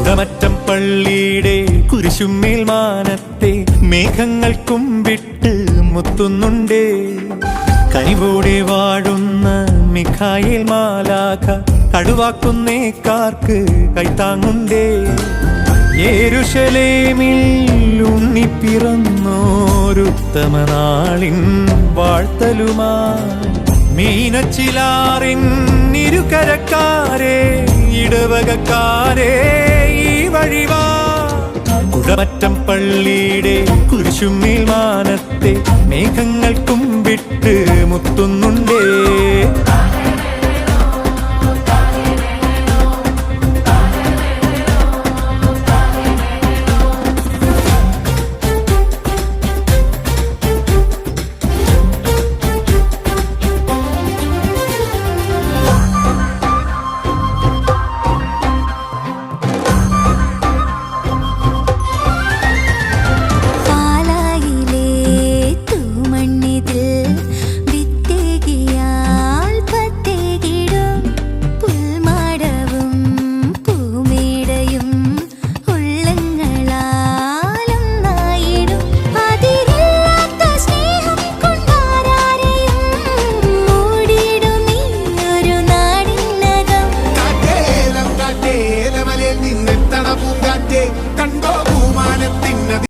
കുടമറ്റം പള്ളിയുടെ കുരിശുമേൽ മാനത്തെ മേഘങ്ങൾ കുമ്പിട്ട് മുത്തുന്നുണ്ടേ. കനിവോടെ വാഴുന്ന മിഖായേൽ മാലാഖ കടുവാക്കുന്നേക്കാർക്ക് കൈത്താങ്ങുണ്ടേ. യെരൂശലേമിൽ ഉണ്ണിപ്പിറന്നോരുത്തമ നാളിൻ വാഴ്ത്തലുമായി മീനച്ചിലാറിൻ ഇരുകരക്കാരെ ഇടവകക്കാരെ ഈ വഴിവാ. കുടമറ്റം പള്ളിയുടെ കുരിശുമേൽ മാനത്തെ മേഘങ്ങൾ കുമ്പിട്ട് മുത്തുന്നുണ്ടേ. കണ്ടോ